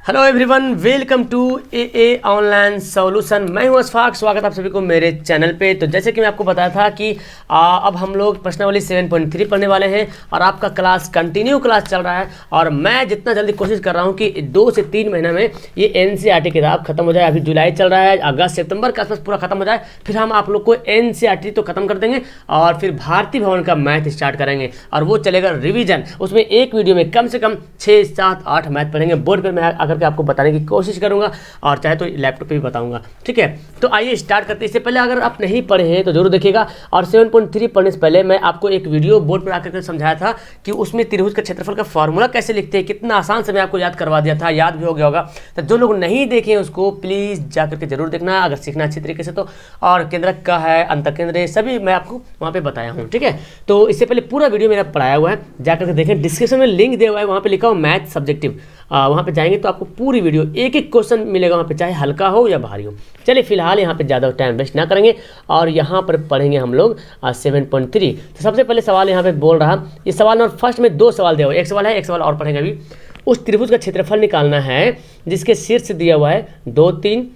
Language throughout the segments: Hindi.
Hello everyone, welcome to a online solution. मैं हूं अशफाक, स्वागत आप सभी को मेरे चैनल पे। तो जैसे कि मैं आपको बताया था कि अब हम लोग प्रश्नावली 7.3 पढ़ने वाले हैं और आपका क्लास कंटिन्यू क्लास चल रहा है। और मैं जितना जल्दी कोशिश कर रहा हूं कि 2 से 3 महीने में ये NCERT किताब खत्म हो जाए। अभी जुलाई चल रहा है, अगस्त सितंबर के आसपास पूरा खत्म हो जाए, फिर हम आप लोग को NCERT तो खत्म कर देंगे और फिर भारतीय भवन का मैथ स्टार्ट करेंगे और वो चलेगा रिविजन। उसमें एक वीडियो में कम से कम 6, 7, 8 मैथ पढ़ेंगे। बोर्ड पर मैं करके आपको बताने की कोशिश करूंगा और चाहे तो लैपटॉप पे भी बताऊंगा, ठीक है। तो आइए स्टार्ट करते हैं। इससे पहले अगर आप नहीं पढ़े हैं तो जरूर देखिएगा। और 7.3 पढ़ने से पहले मैं आपको एक वीडियो बोर्ड पर आकर के समझाया था कि उसमें त्रिभुज का क्षेत्रफल का फॉर्मूला कैसे लिखते हैं, कितना आसान से मैं आपको याद करवा दिया था, याद भी हो गया होगा। तो जो लोग नहीं देखे उसको प्लीज़ जा करके जरूर देखना अगर सीखना अच्छी तरीके से तो। और केंद्रक का है, अंतकेंद्र, सभी मैं आपको वहाँ पे बताया हूँ, ठीक है। तो इससे पहले पूरा वीडियो मेरा पढ़ाया हुआ है, जाकर के देखें। डिस्क्रिप्शन में लिंक दिया हुआ है, वहाँ पे लिखा हुआ मैथ सब्जेक्टिव, वहाँ पे जाएंगे तो आपको पूरी वीडियो एक एक क्वेश्चन मिलेगा वहाँ पे, चाहे हल्का हो या भारी हो। चलिए फिलहाल यहाँ पे ज़्यादा टाइम वेस्ट ना करेंगे और यहाँ पर पढ़ेंगे हम लोग 7.3। तो सबसे पहले सवाल यहाँ पे बोल रहा, ये सवाल नंबर फर्स्ट में 2 सवाल दिया हुआ है, एक सवाल है, एक सवाल और पढ़ेंगे अभी। उस त्रिभुज का क्षेत्रफल निकालना है जिसके शीर्ष दिया हुआ है 2, 3,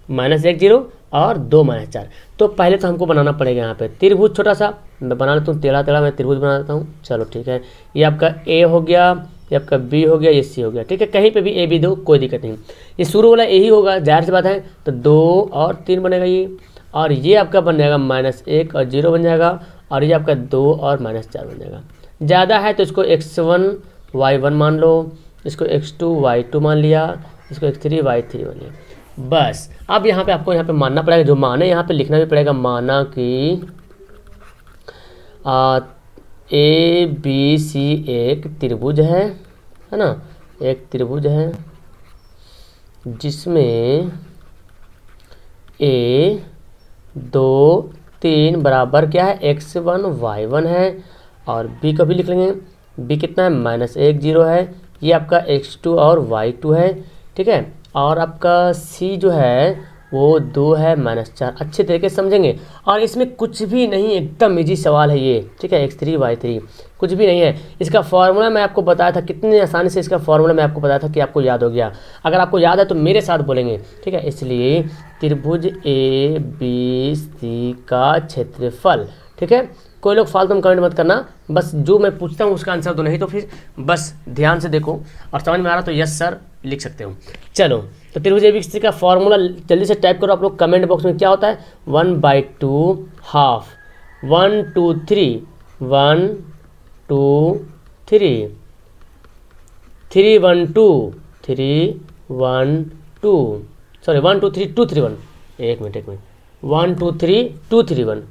-1, 0 और 2, -4। तो पहले तो हमको बनाना पड़ेगा यहाँ पे त्रिभुज। छोटा सा मैं बना लेता हूँ, टेढ़ा मैं त्रिभुज बना देता हूँ। चलो ठीक है, ये आपका ए हो गया, ये आपका बी हो गया, ये सी हो गया, ठीक है। कहीं पे भी ए बी दो, कोई दिक्कत नहीं। ये शुरू वाला यही होगा, जाहिर सी बात है। तो 2 और 3 बनेगा ये, और ये आपका बन जाएगा -1 और 0 बन जाएगा, और ये आपका 2 और -4 बन जाएगा। ज़्यादा है तो इसको x1 y1 मान लो, इसको x2 y2 मान लिया, इसको x3 y3 मान लिया। बस अब यहाँ पे आपको यहाँ पे मानना पड़ेगा, जो माने यहाँ पे लिखना भी पड़ेगा। माना कि ABC एक त्रिभुज है ना, एक त्रिभुज है जिसमें A 2, 3 बराबर क्या है, x1 y1 है। और B को भी लिख लेंगे, B कितना है, -1, 0 है। ये आपका x2 और y2 है, ठीक है। और आपका C जो है वो 2 है, -4। अच्छे तरीके से समझेंगे। और इसमें कुछ भी नहीं, एकदम इजी सवाल है ये, ठीक है। x3 y3 कुछ भी नहीं है। इसका फॉर्मूला मैं आपको बताया था, कितनी आसानी से इसका फॉर्मूला मैं आपको बताया था कि आपको याद हो गया। अगर आपको याद है तो मेरे साथ बोलेंगे, ठीक है। इसलिए त्रिभुज ABC का क्षेत्रफल, ठीक है। कोई लोग फालतू में कमेंट मत करना, बस जो मैं पूछता हूँ उसका आंसर दो, नहीं तो फिर बस ध्यान से देखो और समझ में आ रहा तो यस सर लिख सकते हो। चलो, तो त्रिभुज ABC का फॉर्मूला जल्दी से टाइप करो आप लोग कमेंट बॉक्स में। क्या होता है, 1/2 हाफ, 1 2 3, 1 2 3, 3 1 2, 3 1 2, सॉरी 1 2 3 2 3 1, एक मिनट 1 2 3 2 3 1,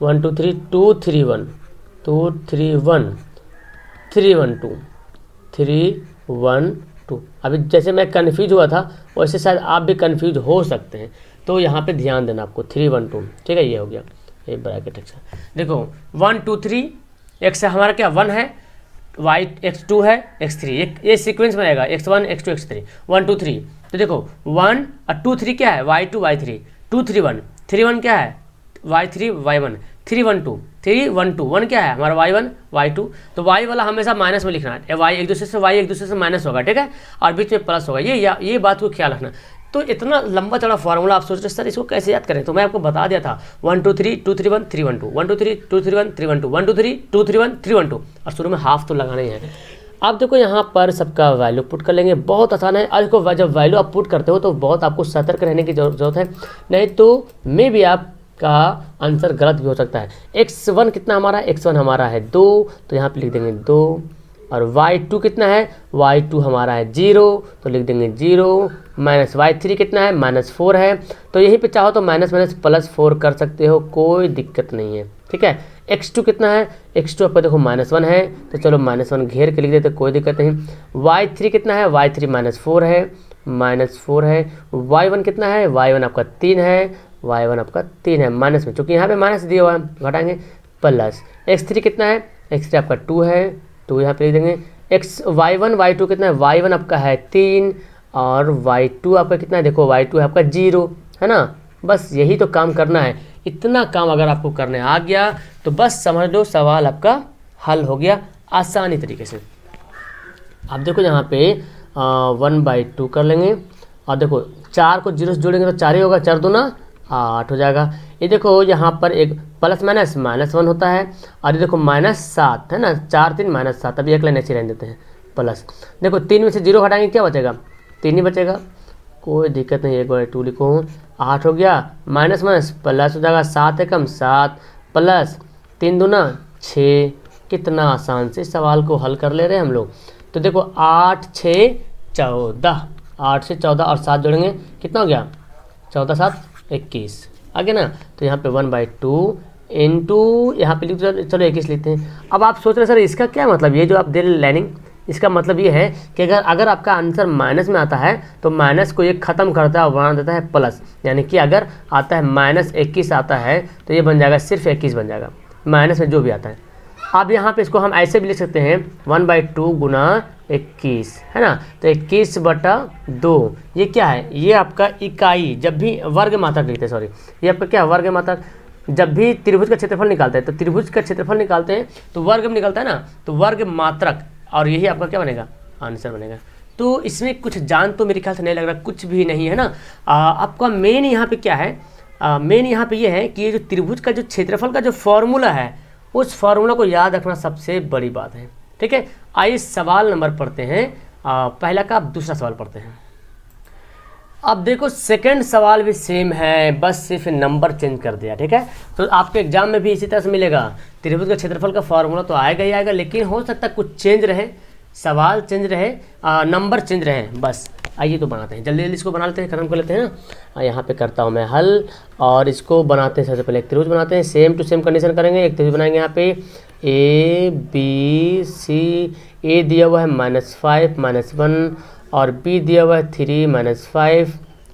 1 2 3 2 3 1, 2 3 1, 3 1 2, 3 1 2। अभी जैसे मैं कन्फ्यूज हुआ था वैसे शायद आप भी कन्फ्यूज हो सकते हैं, तो यहाँ पे ध्यान देना आपको। 3 1 2, ठीक है, ये हो गया, ये ब्रैकेट एक्स। देखो 1 2 3, एक्स हमारा क्या 1 है, वाई x2 है, x3, ये सीक्वेंस बनेगा x1 x2 x3, 1 2 3। तो देखो 1 और 2 3 क्या है, y2 y3, 2 3 1, 3 1 क्या है, y3 y1, 3 1 2, 3 1 2, 1 क्या है हमारा y1 y2। तो y वाला हमेशा माइनस में लिखना है, y एक दूसरे से माइनस होगा, ठीक है, और बीच में प्लस होगा। ये बात को ख्याल रखना। तो इतना लंबा चौड़ा फॉर्मूला आप सोच रहे सर इसको कैसे याद करें, तो मैं आपको बता दिया था 1 2 3 2 3 1 3 1 2, 1 2 3 2 3 1 3 1 2, 1 2 3 2 3 1 3 1 2, और शुरू में हाफ तो लगाना ही है। आप देखो यहाँ पर सबका वैल्यू पुट कर लेंगे, बहुत आसान है। और इसको जब वैल्यू आप पुट करते हो तो बहुत आपको सतर्क रहने की जरूरत है, नहीं तो मे भी आपका आंसर गलत भी हो सकता है। x1 कितना हमारा, x1 हमारा है 2, तो यहाँ पे लिख देंगे 2। और y2 कितना है, y2 हमारा है 0, तो लिख देंगे 0। -y3 कितना है, -4 है, तो यहीं पे चाहो तो -+4 कर सकते हो, कोई दिक्कत नहीं है, ठीक है। x2 कितना है, x2 आपका देखो -1 है, तो चलो -1 घेर के लिख देते, कोई दिक्कत नहीं। y3 कितना है, y3 -4 है, -4 है। y1 कितना है, y1 आपका 3 है, y1 आपका 3 है, माइनस में, चूँकि यहाँ पे माइनस दिया हुआ है घटाएंगे, प्लस। x3 कितना है, x3 आपका 2 है, तो यहाँ पे लिख देंगे। y1 y2 कितना है, y1 आपका है 3 और y2 आपका कितना है, देखो y2 है आपका 0, है ना। बस यही तो काम करना है। इतना काम अगर आपको करने आ गया तो बस समझ लो सवाल आपका हल हो गया आसानी तरीके से। अब देखो यहाँ पे 1/2 कर लेंगे। और देखो 4 को 0 से जोड़ेंगे तो 4 ही होगा, 4 दूना 8 हो जाएगा। ये देखो यहाँ पर एक प्लस माइनस -1 होता है, और ये देखो -7 है ना, 4 3 -7। अभी एक लाइन ऐसी रहने देते हैं प्लस। देखो 3 में से 0 हटाएंगे क्या बचेगा, 3 ही बचेगा, कोई दिक्कत नहीं। 1/2 लिखो, 8 हो गया, माइनस माइनस प्लस हो जाएगा, 7 एकम 7 प्लस 3 दूना 6। कितना आसान से सवाल को हल कर ले रहे हैं हम लोग। तो देखो 8 6 14, 8 से 14 और 7 जोड़ेंगे कितना हो गया, 14 7 21 आ गया ना। तो यहाँ पे 1/2 इंटू यहाँ पे चलो 21 लिखते हैं। अब आप सोच रहे सर इसका क्या मतलब, ये जो आप दे रहे लाइनिंग, इसका मतलब ये है कि अगर आपका आंसर माइनस में आता है तो माइनस को ये ख़त्म करता है और बना देता है प्लस। यानी कि अगर आता है -21 आता है तो ये बन जाएगा सिर्फ 21 बन जाएगा, माइनस में जो भी आता है। अब यहाँ पे इसको हम ऐसे भी लिख सकते हैं 1/2 गुना 21 है ना। तो 21/2 ये क्या है, ये आपका इकाई, जब भी वर्ग मात्रक लिखते हैं, सॉरी ये आपका क्या वर्ग मात्रक। जब भी त्रिभुज का क्षेत्रफल निकालते हैं तो त्रिभुज का क्षेत्रफल निकालते हैं तो वर्ग में निकलता है ना, तो वर्ग मात्रक, और यही आपका क्या बनेगा, आंसर बनेगा। तो इसमें कुछ जान तो मेरे ख्याल से नहीं लग रहा, कुछ भी नहीं है ना। आपका मेन यहाँ पे क्या है, मेन यहाँ पे ये है कि ये जो त्रिभुज का जो क्षेत्रफल का जो फॉर्मूला है, उस फॉर्मूला को याद रखना सबसे बड़ी बात है। ठीक है, आइए सवाल नंबर पढ़ते हैं, पहला का, अब दूसरा सवाल पढ़ते हैं। अब देखो सेकंड सवाल भी सेम है, बस सिर्फ नंबर चेंज कर दिया। ठीक है, तो आपके एग्जाम में भी इसी तरह से मिलेगा, त्रिभुज का क्षेत्रफल का फॉर्मूला तो आएगा ही आएगा, लेकिन हो सकता है कुछ चेंज रहे, सवाल चेंज रहे, नंबर चेंज रहे बस। आइए तो बनाते हैं, जल्दी जल्दी इसको बना लेते हैं, खत्म कर लेते हैं ना। यहाँ पे करता हूँ मैं हल, और इसको बनाते हैं। सबसे पहले एक त्रिभुज बनाते हैं, सेम टू सेम कंडीशन करेंगे। एक त्रिभुज बनाएंगे यहाँ पे ABC, ए दिया हुआ है -5 -1, और B दिया हुआ है 3 -5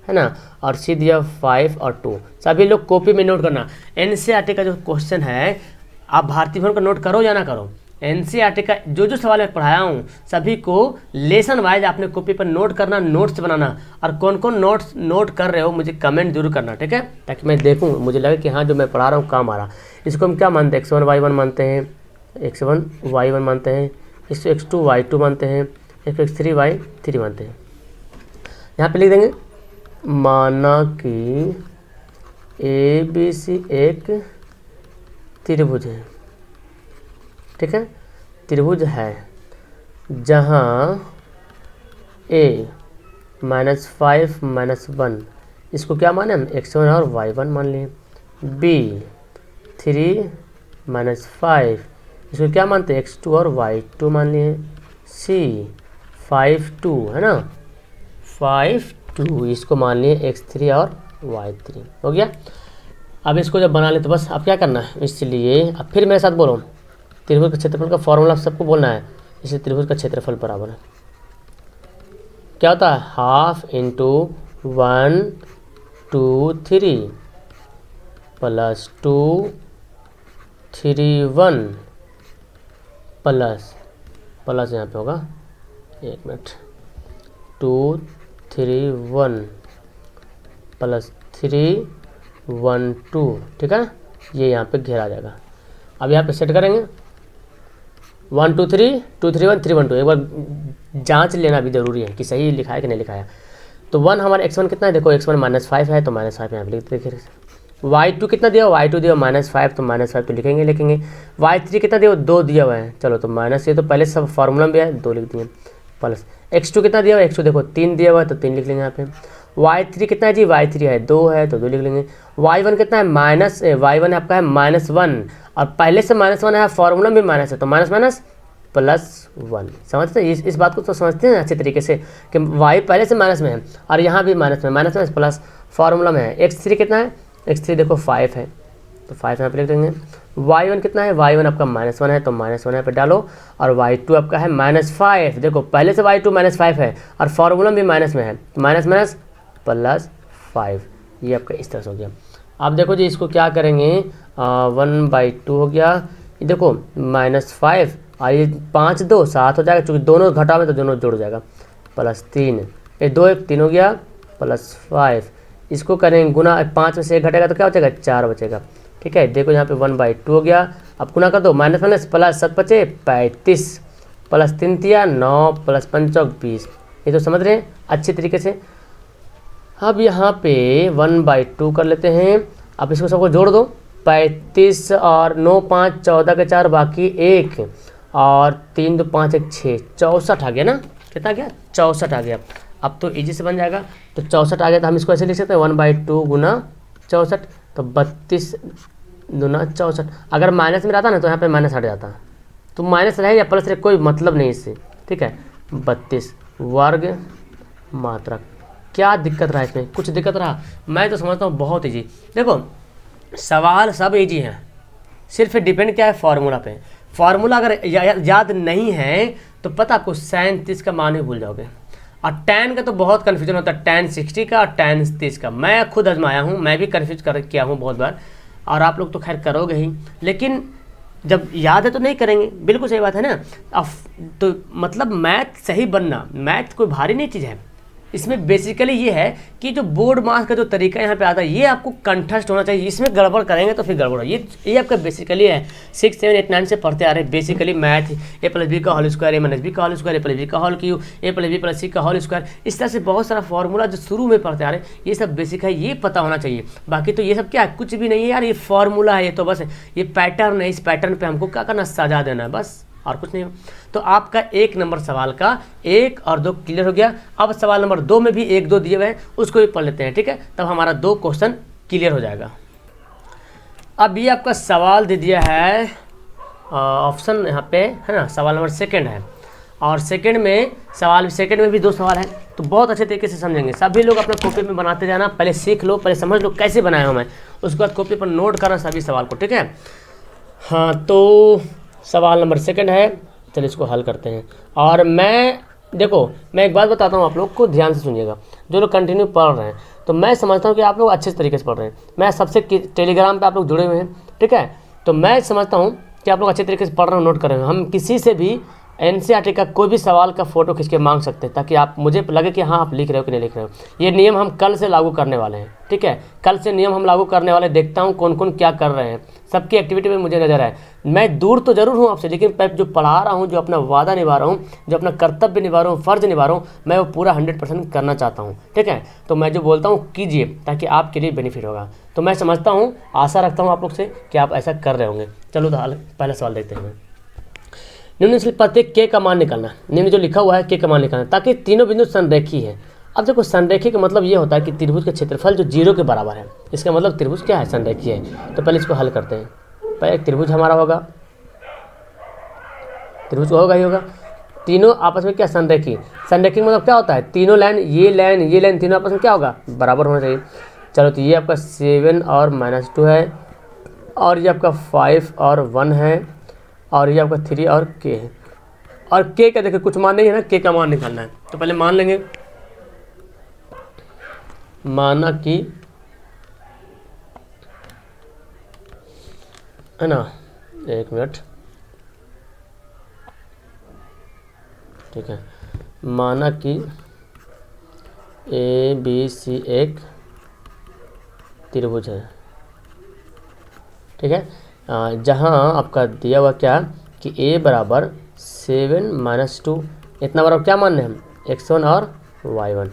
है ना, और C दिया 5 और 2। सभी लोग कॉपी में नोट करना। NCERT का जो क्वेश्चन है, आप भारतीय भवन का नोट करो या ना करो, NCERT का जो सवाल मैं पढ़ाया हूँ सभी को लेसन वाइज आपने कॉपी पर नोट करना, नोट्स बनाना, और कौन कौन नोट्स नोट कर रहे हो मुझे कमेंट जरूर करना। ठीक है, ताकि मैं देखूँ, मुझे लगे कि हाँ जो मैं पढ़ा रहा हूँ काम आ रहा। इसको हम क्या मानते हैं, x1 y1 मानते हैं, x1 y1 मानते हैं, इसको x2 y2 मानते हैं, x3 y3 मानते हैं। यहाँ पे लिख देंगे, माना कि ABC एक त्रिभुज है। ठीक है, त्रिभुज है जहाँ A -5 -1, इसको क्या माने हम, x1 और y1 मान लिए। B 3 -5, इसको क्या मानते हैं, x2 और y2 मान लिए। C 5 2 है ना, 5 2, इसको मान लिए x3 और y3। हो गया। अब इसको जब बना ले तो बस अब क्या करना है, इसलिए अब फिर मेरे साथ बोलो, त्रिभुज का क्षेत्रफल का फॉर्मूला सबको बोलना है। इसलिए त्रिभुज का क्षेत्रफल बराबर है क्या होता है, 1/2 × 1 2 3 प्लस 2 3 1 प्लस यहाँ पे होगा, एक मिनट, 2 3 1 प्लस 3 1 2। ठीक है, ये यहाँ पे घेरा जाएगा। अब यहाँ पे सेट करेंगे 1 2 3 2 3 1 3 1 2। एक बार जांच लेना भी जरूरी है कि सही लिखा है कि नहीं लिखा है। तो 1 हमारा x1 कितना है, देखो x1 -5 है तो -5 यहाँ पे लिख देखिए। y2 कितना दिया, y2 दिया -5 तो -5 तो लिखेंगे। y3 कितना दिया, 2 दिया हुआ है, चलो तो माइनस, ये तो पहले सब फार्मूला में भी है, 2 लिख दिए। प्लस x2 कितना दिया हुआ है, x2 देखो 3 दिया हुआ है तो 3 लिख लेंगे यहाँ पे। y3 कितना है जी, y3 है 2 है तो 2 लिख लेंगे। y1 कितना है, y1 आपका है -1, और पहले से -1 है, फार्मूला में भी माइनस है, तो माइनस +1। समझते हैं इस बात को, तो समझते हैं अच्छे तरीके से कि y पहले से माइनस में है और यहाँ भी माइनस में, माइनस प्लस फार्मूला में है। x3 कितना है, x3 देखो 5 है तो 5 यहाँ पे लिख देंगे। y1 कितना है, y1 आपका -1 है तो -1 यहाँ पे डालो, और y2 आपका है -5, देखो पहले से y2 -5 है और फार्मूला भी माइनस में है, माइनस +5, ये आपका इस तरह से हो गया। आप देखो जी इसको क्या करेंगे, 1/2 हो गया, ये देखो -5 और ये 5 2 7 हो जाएगा, चूँकि दोनों घटाओ तो दोनों जोड़ जाएगा, +3, ये 2 1 3 हो गया, +5, इसको करेंगे गुना, 5 में से 1 घटेगा तो क्या बचेगा, 4 बचेगा। ठीक है, देखो यहाँ पे 1/2 हो गया, अब गुना कर दो, माइनस प्लस 7 बचे 35, +3 दिया 9 +5 20, ये तो समझ रहे हैं अच्छे तरीके से। अब यहाँ पे 1/2 कर लेते हैं। अब इसको सबको जोड़ दो, 35 और 9 5 14 के 4 बाकी 1 और 3 2 5 1 6 64 आ गया ना, कितना गया 64 आ गया। अब तो इजी से बन जाएगा। तो 64 आ गया तो हम इसको ऐसे लिख सकते हैं 1/2 गुना 64, तो 32 गुना 64। अगर माइनस में रहता ना तो यहाँ पे माइनस हट जाता, तो माइनस रहे या प्लस रहे कोई मतलब नहीं इससे, ठीक है। 32 वर्ग मात्रक, क्या दिक्कत रहा इसमें, कुछ दिक्कत रहा? मैं तो समझता हूँ बहुत ईजी। देखो सवाल सब ईजी हैं, सिर्फ डिपेंड क्या है फॉर्मूला पे। फॉर्मूला अगर याद नहीं है तो पता आपको sin 30 का मान ही भूल जाओगे। और tan का तो बहुत कन्फ्यूजन होता है, tan 60 का और tan 30 का। मैं खुद आजमाया हूँ, मैं भी कन्फ्यूज कर किया हूँ बहुत बार, और आप लोग तो खैर करोगे ही, लेकिन जब याद है तो नहीं करेंगे, बिल्कुल सही बात है ना। अब तो मतलब मैथ सही बनना, मैथ कोई भारी नहीं चीज़ है। इसमें बेसिकली ये है कि जो बोर्ड मार्क्स का जो तरीका यहाँ पे आता है ये आपको कंठस्थ होना चाहिए। इसमें गड़बड़ करेंगे तो फिर गड़बड़। ये आपका बेसिकली है 6 7 8 9 से पढ़ते आ रहे हैं बेसिकली मैथ। a+b का होल स्क्वायर, a-b का होल स्क्वायर, a+b का होल क्यूब, a+b+c का होल स्क्वायर, इस तरह से बहुत सारा फॉर्मूला जो शुरू में पढ़ते आ रहे हैं, ये सब बेसिक है, ये पता होना चाहिए। बाकी तो ये सब क्या है, कुछ भी नहीं है यार, ये फॉर्मूला है, ये तो बस ये पैटर्न है, इस पैटर्न पर हमको क्या करना, सजा देना है बस, और कुछ नहीं हो। तो आपका 1 नंबर सवाल का 1 और 2 क्लियर हो गया। अब सवाल नंबर 2 में भी 1 2 दिए हुए हैं, उसको भी पढ़ लेते हैं, ठीक है। तब हमारा 2 क्वेश्चन क्लियर हो जाएगा। अब ये आपका सवाल दे दिया है ऑप्शन यहाँ पे है ना, सवाल नंबर 2 है, और सेकंड में सवाल, सेकंड में भी 2 सवाल हैं। तो बहुत अच्छे तरीके से समझेंगे सभी लोग, अपना कॉपी में बनाते जाना, पहले सीख लो, पहले समझ लो कैसे बनाया हूँ मैं, उसके बाद कॉपी पर नोट करना सभी सवाल को, ठीक है। हाँ तो सवाल नंबर 2 है, चलिए इसको हल करते हैं। और मैं एक बात बताता हूँ, आप लोग को ध्यान से सुनिएगा, जो लोग कंटिन्यू पढ़ रहे हैं, तो मैं समझता हूँ कि आप लोग अच्छे तरीके से पढ़ रहे हैं। मैं सबसे टेलीग्राम पे आप लोग जुड़े हुए हैं, ठीक है, तो मैं समझता हूँ कि आप लोग अच्छे तरीके से पढ़ रहे हो, नोट कर रहे हो। हम किसी से भी NCERT का कोई भी सवाल का फोटो खींच के मांग सकते हैं, ताकि आप मुझे लगे कि हाँ आप लिख रहे हो कि नहीं लिख रहे हो। ये नियम हम कल से लागू करने वाले हैं, ठीक है, कल से नियम हम लागू करने वाले, देखता हूँ कौन कौन क्या कर रहे हैं, सबकी एक्टिविटी में मुझे नजर आए। मैं दूर तो जरूर हूँ आपसे, लेकिन मैं जो पढ़ा रहा हूँ, जो अपना वादा निभा रहा हूँ, जो अपना कर्तव्य निभा रहा हूँ, फ़र्ज निभा रहा हूँ, मैं वो पूरा 100% करना चाहता हूँ, ठीक है। तो मैं जो बोलता हूँ कीजिए, ताकि आपके लिए बेनिफिट होगा। तो मैं समझता हूँ, आशा रखता हूँ आप लोग से कि आप ऐसा कर रहे होंगे। चलो तो पहला सवाल देखते हैं। निम्न से प्रत्येक के का मान निकालना, निम्न जो लिखा हुआ है के का मान निकालना, ताकि तीनों बिंदु संरेखी है। अब देखो संरेखी का मतलब ये होता है कि त्रिभुज का क्षेत्रफल जो 0 के बराबर है, इसका मतलब त्रिभुज क्या है, संरेखी है। तो पहले इसको हल करते हैं। पहले एक त्रिभुज हमारा होगा, त्रिभुज होगा ही होगा, तीनों आपस में क्या संरेखी, संरेखी मतलब क्या होता है, तीनों लाइन, ये लाइन तीनों आपस में क्या होगा, बराबर होना चाहिए। चलो तो ये आपका 7 और -2 है, और ये आपका 5 और 1 है, और ये आपका 3 और k है। और k का देखिए कुछ मान नहीं है ना, k का मान निकालना है। तो पहले मान लेंगे, माना कि है ना, 1 मिनट, ठीक है, माना कि ABC एक त्रिभुज है, ठीक है। जहाँ आपका दिया हुआ क्या कि a बराबर 7 - 2, इतना बराबर क्या मान रहे हैं हम, x1 और y1।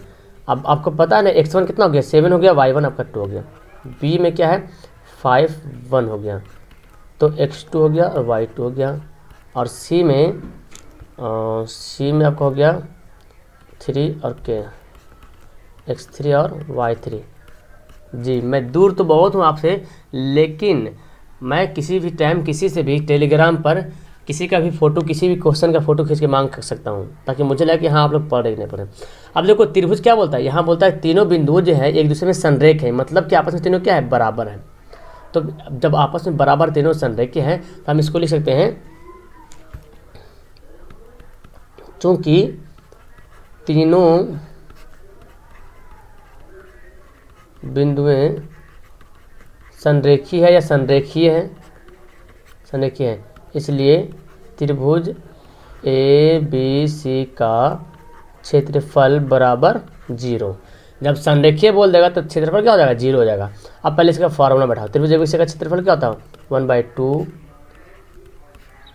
अब आपको पता है ना x1 कितना हो गया, 7 हो गया, y1 आपका 2 हो गया, b में क्या है 5 1 हो गया, तो x2 हो गया और y2 हो गया, और c में आपका हो गया 3 और k, x3 और y3। जी मैं दूर तो बहुत हूँ आपसे, लेकिन मैं किसी भी टाइम किसी से भी टेलीग्राम पर किसी का भी फ़ोटो, किसी भी क्वेश्चन का फ़ोटो खींच के मांग कर सकता हूँ, ताकि मुझे लगे कि हाँ आप लोग पढ़ रहे नहीं पढ़े। अब देखो त्रिभुज क्या बोलता है, यहाँ बोलता है तीनों बिंदुओं जो है एक दूसरे में संरेख है, मतलब कि आपस में तीनों क्या है, बराबर है। तो जब आपस में बराबर तीनों संरेख हैं तो हम इसको लिख सकते हैं, चूँकि तीनों बिंदुएं संरेखी है या संरेखीय है, संरेखीय है, इसलिए त्रिभुज ABC का क्षेत्रफल बराबर 0। जब संरेखीय बोल देगा तो क्षेत्रफल क्या हो जाएगा, 0 हो जाएगा। अब पहले इसका फॉर्मूला बैठाओ, त्रिभुज ABC का क्षेत्रफल क्या होता है, 1/2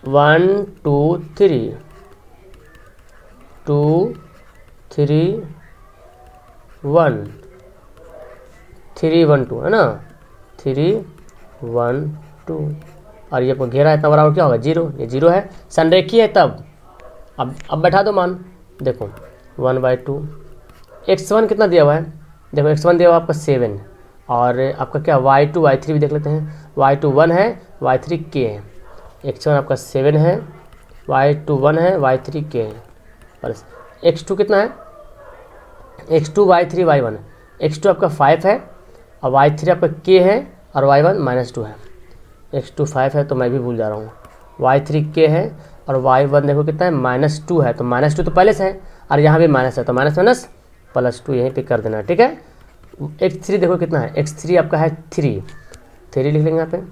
1 2 3 2 3 1 3 1 2 है ना, 3 1 2, और ये घेरा इतना बराबर क्या होगा 0, ये 0 है, संरेखी है तब। अब बैठा दो मान, देखो 1/2, x1 कितना दिया हुआ है, देखो x1 दिया हुआ आपका 7, और आपका क्या y2 y3 भी देख लेते हैं, y2 1 है, y3 k है, x1 आपका 7 है, y2 1 है, y3 k है, और x2 कितना है, x2 y3 y1, x2 आपका 5 है और y3 आपका k है और y1 -2 है, x2 5 है तो मैं भी भूल जा रहा हूँ, y3 k है और y1 देखो कितना है -2 है, तो -2 तो पहले से है और यहाँ भी माइनस है, तो माइनस माइनस +2 यहीं पे कर देना, ठीक है। x3 देखो कितना है, x3 आपका है 3 लिख लेंगे यहाँ पे,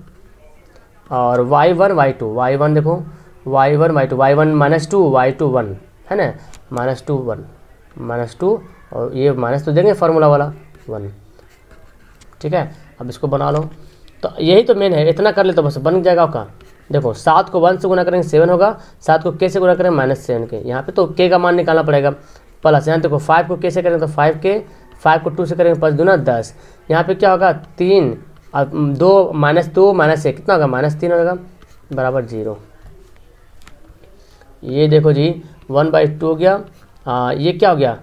और y1 y1 देखो y1 y2 -2 y2 1 है ना, -2 और ये माइनस तो देंगे फार्मूला वाला 1, ठीक है। अब इसको बना लो, तो यही तो मेन है, इतना कर ले तो बस बन जाएगा आपका। देखो 7 को 1 से गुना करेंगे 7 होगा, 7 को k से गुना करेंगे -7 के, यहाँ पे तो k का मान निकालना पड़ेगा, प्लस यहाँ देखो 5 को k से करेंगे तो 5k, 5 को 2 से करेंगे 5 दूना 10, यहाँ पे क्या होगा 3 और 2 -2 -1 कितना होगा -3 होगा बराबर 0। ये देखो जी 1/2 हो गया, ये क्या हो गया,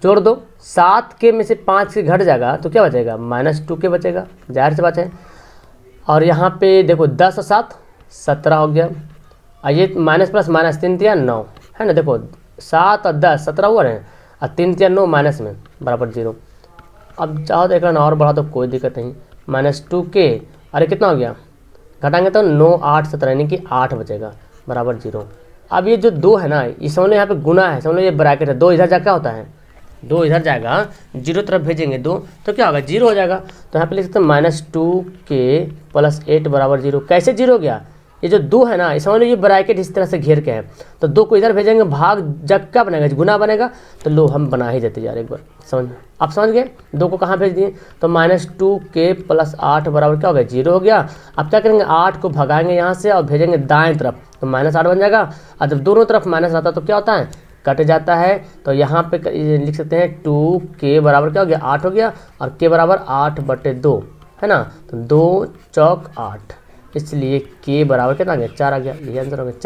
जोड़ दो, 7 के में से 5 के घट जाएगा तो क्या बचेगा -2 के बचेगा, जाहिर सी बात है। और यहाँ पे देखो 10 और 7 17 हो गया, और ये माइनस प्लस माइनस 3 3 9 है ना, देखो 7 और 10 17 हुआ है, और 3 3 9 माइनस में बराबर 0। अब चाहो तो एक और बढ़ा दो कोई दिक्कत नहीं, -2k, अरे कितना हो गया, घटाएंगे तो 9 8 17 यानी कि 8 बचेगा बराबर 0। अब ये जो 2 है ना, ये समझ लो यहाँ पे गुना है, समझ लो ये ब्रैकेट है, 2 इधर जा क्या होता है, 2 इधर जाएगा, 0 तरफ भेजेंगे 2 तो क्या होगा 0 हो जाएगा, तो यहाँ पे लिख सकते हैं -2k + 8 बराबर 0। कैसे 0 हो गया, ये जो 2 है ना, ये समझ लो ये ब्रैकेट इस तरह से घेर के है, तो 2 को इधर भेजेंगे, भाग जब क्या बनेगा गुना बनेगा, तो लो हम बना ही देते यार एक बार, समझ आप समझ गए, 2 को कहाँ भेज दिए, तो -2k + 8 बराबर क्या हो गया 0 हो गया। अब क्या करेंगे 8 को भगाएंगे यहाँ से और भेजेंगे दाएं तरफ, तो -8 बन जाएगा, और जब दोनों तरफ माइनस आता है तो क्या होता है कट जाता है, तो यहाँ पे लिख सकते हैं 2k बराबर क्या हो गया 8 हो गया, और k बराबर 8/2 है ना, तो 2 चौक 8, इसलिए k बराबर कितना आ गया 4 आ गया, यही आंसर हो गया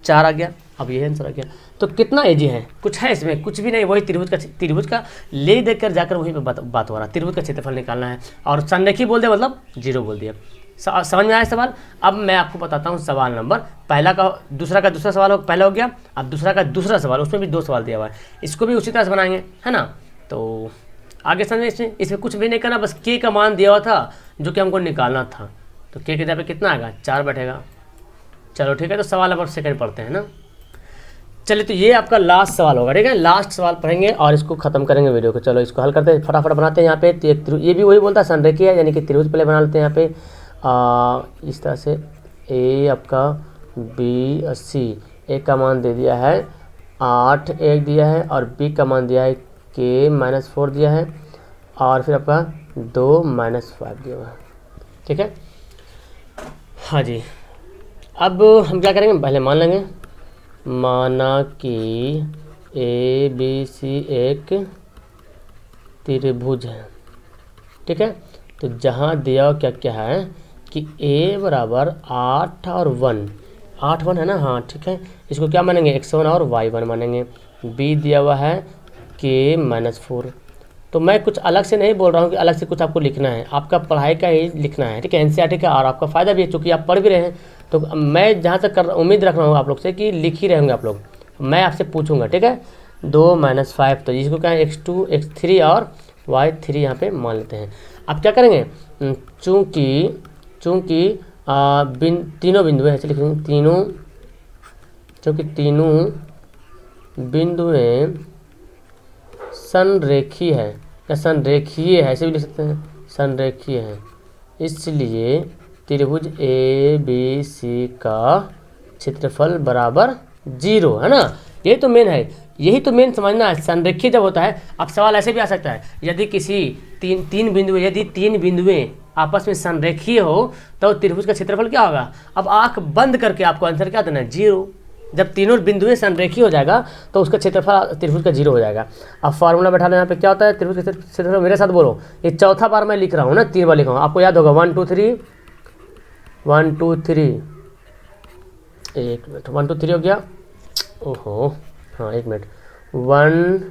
4 आ गया। अब यही आंसर आ गया, तो कितना इजी है, कुछ है इसमें, कुछ भी नहीं, वही त्रिभुज का ले देकर जाकर वहीं पे बात हो रहा है, त्रिभुज का क्षेत्रफल निकालना है, और संरेखी बोल दिया मतलब 0 बोल दिया। समझ में आया सवाल। अब मैं आपको बताता हूँ सवाल नंबर, पहला का दूसरा सवाल पहला हो गया, अब दूसरा का दूसरा सवाल, उसमें भी 2 सवाल दिया हुआ है, इसको भी उसी तरह से बनाएंगे है ना। तो आगे समझे, इसमें कुछ भी नहीं करना, बस k का मान दिया हुआ था जो कि हमको निकालना था, तो k के जगह पे कितना आएगा 4 बैठेगा। चलो ठीक है, तो सवाल नंबर सेकंड पढ़ते हैं ना। चलिए, तो ये आपका लास्ट सवाल होगा, ठीक है, लास्ट सवाल पढ़ेंगे और इसको खत्म करेंगे वीडियो को। चलो इसको हल करते हैं, फटाफट बनाते हैं। यहाँ पे ये भी वही बोलता है संरेखी है, यानी कि त्रिभुज पहले बना लेते हैं यहाँ पे इस तरह से, a आपका b और c, a का मान दे दिया है 8 1 दिया है, और b का मान दिया है k -4 दिया है, और फिर आपका 2 -5 दिया हुआ है, ठीक है। हाँ जी, अब हम क्या करेंगे, पहले मान लेंगे, माना कि ए बी सी एक त्रिभुज है, ठीक है। तो जहाँ दिया क्या क्या है कि a बराबर 8 और 8 1 है ना, हाँ ठीक है, इसको क्या मानेंगे x1 और y1 मानेंगे। b दिया हुआ है k -4, तो मैं कुछ अलग से नहीं बोल रहा हूँ कि अलग से कुछ आपको लिखना है, आपका पढ़ाई का ही लिखना है, ठीक है, एनसीईआरटी का, और आपका फ़ायदा भी है चूँकि आप पढ़ भी रहे हैं, तो मैं जहाँ तक उम्मीद रख रहा हूँ आप लोग से कि लिख ही रहेंगे आप लोग, मैं आपसे पूछूंगा, ठीक है। 2 -5, तो इसको क्या है x2 x3 और y3 यहाँ पे मान लेते हैं। अब क्या करेंगे, चूँकि तीनों बिंदु है, ऐसे लिखेंगे चूँकि तीनों बिंदुएं संरेखीय है, या संरेखीय है, ऐसे भी लिख सकते हैं, संरेखीय है, इसलिए त्रिभुज ए बी सी का क्षेत्रफल बराबर 0 है ना। यही तो मेन है, यही तो मेन समझना है, संरेखीय जब होता है। अब सवाल ऐसे भी आ सकता है, यदि किसी तीन बिंदुएं आपस में संरेखीय हो तो त्रिभुज का क्षेत्रफल क्या होगा। अब आंख बंद करके आपको आंसर क्या देना है 0, जब तीनों बिंदुएं संरेखी हो जाएगा तो उसका क्षेत्रफल त्रिभुज का 0 हो जाएगा। अब फार्मूला बैठा यहाँ पे क्या होता है त्रिभुज का क्षेत्रफल, मेरे साथ बोलो, ये चौथा बार मैं लिख रहा हूँ ना, 3 बार लिखा हूँ, आपको याद होगा 1 2 3 1 2 3, एक मिनट 1 2 3 हो गया, ओहो हाँ एक मिनट, 1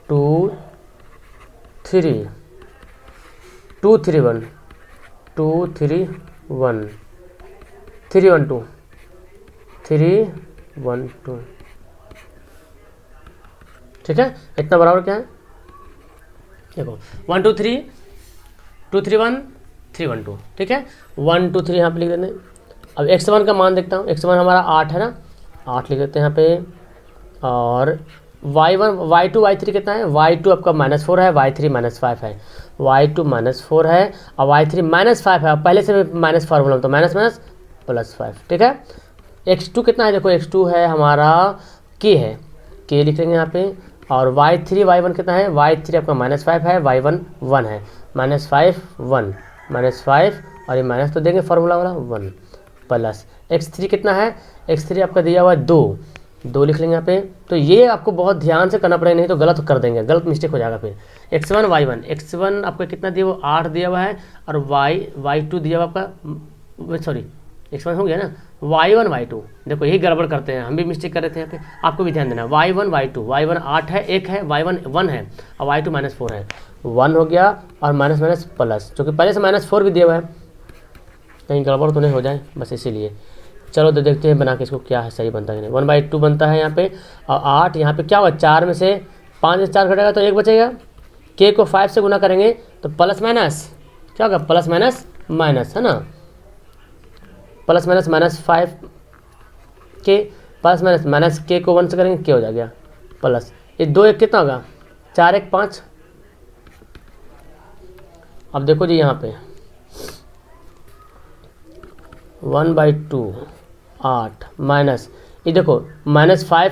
2 3 2 3 1 2 3 1 3 1 2 3 1 2, ठीक है, इतना बराबर क्या है, देखो 1 2 3 2 3 1 3 1 2, ठीक है, 1 2 3 यहाँ पे लिख देते हैं। अब x1 का मान देखता हूँ, x1 हमारा 8 है ना, 8 लिख देते हैं यहाँ पे, और y1 y2 y3 कितना है, y2 आपका -4 है, y3 -5 है, y2 -4 है और y3 -5 है, पहले से माइनस फार्मूला तो माइनस माइनस +5, ठीक है। x2 कितना है, देखो x2 है हमारा k है, k लिख लेंगे यहाँ पे, और y3 y1 कितना है, y3 आपका -5 है, y1 1 है, -5 1 -5 और ये माइनस तो देंगे फार्मूला वाला 1 प्लस x3 कितना है, x3 आपका दिया हुआ है 2 लिख लेंगे यहाँ पे। तो ये आपको बहुत ध्यान से करना पड़ेगा, नहीं तो गलत कर देंगे, गलत मिस्टेक हो जाएगा फिर। x1 y1, x1 आपका कितना दिया हुआ 8 दिया हुआ है, और y2 दिया हुआ आपका, सॉरी x1 हो गया ना, y1 y2, देखो यही गड़बड़ करते हैं, हम भी मिस्टेक कर रहे थे यहाँ पे, आपको भी ध्यान देना, y1 y2, y1 8 है 1 है, y1 1 है और y2 -4 है, 1 हो गया और माइनस माइनस प्लस, क्योंकि पहले से -4 भी दिया हुआ है, कहीं गड़बड़ तो नहीं हो जाए, बस इसीलिए। चलो तो देखते हैं बना के इसको क्या है, सही बनता है कि नहीं। 1/2 बनता है यहाँ पे, और 8 यहाँ पे क्या होगा, 4 में से 5 से 4 घटेगा तो 1 बचेगा, k को 5 से गुना करेंगे तो प्लस माइनस क्या होगा, प्लस माइनस माइनस है ना, plus minus -5 k, plus minus minus k को 1 से करेंगे k हो जाएगा प्लस, ये 2 1 कितना होगा, 4 1 5। अब देखो जी यहाँ पे 1/2 8 माइनस, ये देखो -5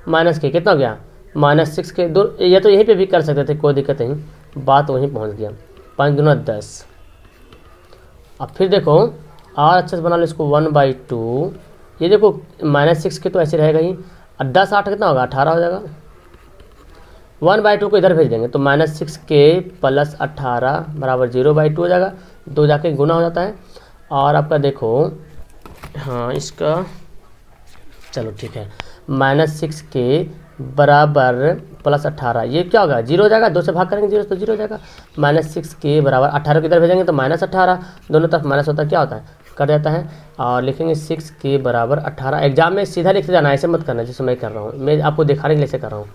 माइनस के कितना हो गया, -6 के, दो ये तो यहीं पे भी कर सकते थे, कोई दिक्कत नहीं, बात वहीं पहुंच गया, 5 दूना 10। अब फिर देखो और अच्छे से बना लो इसको, 1/2, ये देखो -6 के तो ऐसे रहेगा ही, और 10 8 कितना होगा, 18 हो जाएगा, 1/2 को इधर भेज देंगे तो -6 के प्लस 18 बराबर 0/2 हो जाएगा, 2 जाके गुना हो जाता है, और आपका देखो हाँ इसका, चलो ठीक है, -6 के बराबर प्लस 18, ये क्या होगा 0 हो जाएगा, 2 से भाग करेंगे 0 तो 0 हो जाएगा, -6 के बराबर 18 को इधर भेजेंगे तो -18, दोनों तरफ माइनस होता है, क्या होता है कट जाता है, और लिखेंगे 6 के बराबर 18। एग्जाम में सीधा लिखते जाना, ऐसे मत करना जैसे मैं कर रहा हूँ, मैं आपको दिखाने के लिए ऐसे कर रहा हूँ,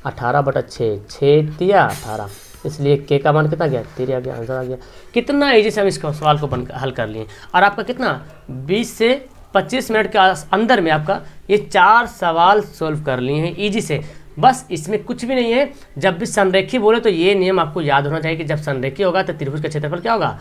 18/6, 6 तिया 18, इसलिए के का मान कितना गया 3 आ गया, आंसर आ गया। कितना ईजी से हम इसका सवाल को हल कर लिए, और आपका कितना 20 से 25 मिनट के अंदर में आपका ये 4 सवाल सोल्व कर लिए हैं ईजी से। बस इसमें कुछ भी नहीं है, जब भी संरेखी बोले तो ये नियम आपको याद होना चाहिए कि जब संरेखी होगा तो त्रिभुज का क्षेत्रफल क्या होगा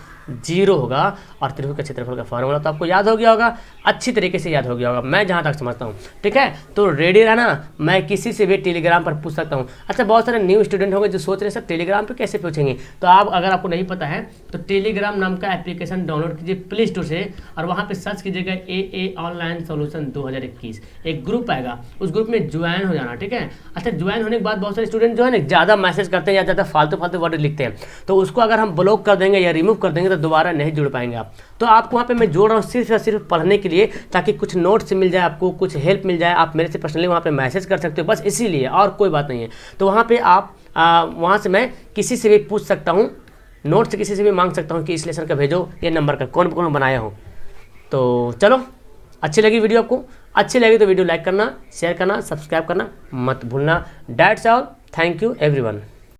0 होगा, और त्रिभुज का क्षेत्रफल का फॉर्मूला तो आपको याद हो गया होगा, अच्छी तरीके से याद हो गया होगा, मैं जहाँ तक समझता हूँ, ठीक है। तो रेडी रहना, मैं किसी से भी टेलीग्राम पर पूछ सकता हूँ। अच्छा बहुत सारे न्यू स्टूडेंट होंगे जो सोच रहे हैं सर टेलीग्राम पर कैसे पूछेंगे, तो आप अगर आपको नहीं पता है तो टेलीग्राम नाम का एप्लीकेशन डाउनलोड कीजिए प्ले स्टोर से, और वहाँ पर सर्च कीजिएगा AA ऑनलाइन सोल्यूशन 2021, एक ग्रुप आएगा, उस ग्रुप में ज्वाइन हो जाना, ठीक है। अच्छा ज्वाइन होने के बाद बहुत सारे स्टूडेंट जो है ना ज़्यादा मैसेज करते हैं या ज़्यादा फालतू वर्ड लिखते हैं, तो उसको अगर हम ब्लॉक कर देंगे या रिमूव कर देंगे तो दोबारा नहीं जुड़ पाएंगे आप। तो आपको वहाँ पे मैं जोड़ रहा हूँ सिर्फ और सिर्फ पढ़ने के लिए, ताकि कुछ नोट्स मिल जाए, आपको कुछ हेल्प मिल जाए, आप मेरे से पर्सनली वहाँ पे मैसेज कर सकते हो, बस इसीलिए और कोई बात नहीं है। तो वहाँ पे आप वहाँ से मैं किसी से भी पूछ सकता हूँ, नोट्स किसी से भी मांग सकता हूँ कि इस लेसन का भेजो, ये नंबर का कौन कौन बनाया हो। तो चलो अच्छी लगी वीडियो, आपको अच्छी लगी तो वीडियो लाइक करना, शेयर करना, सब्सक्राइब करना मत भूलना। That's all, thank you everyone.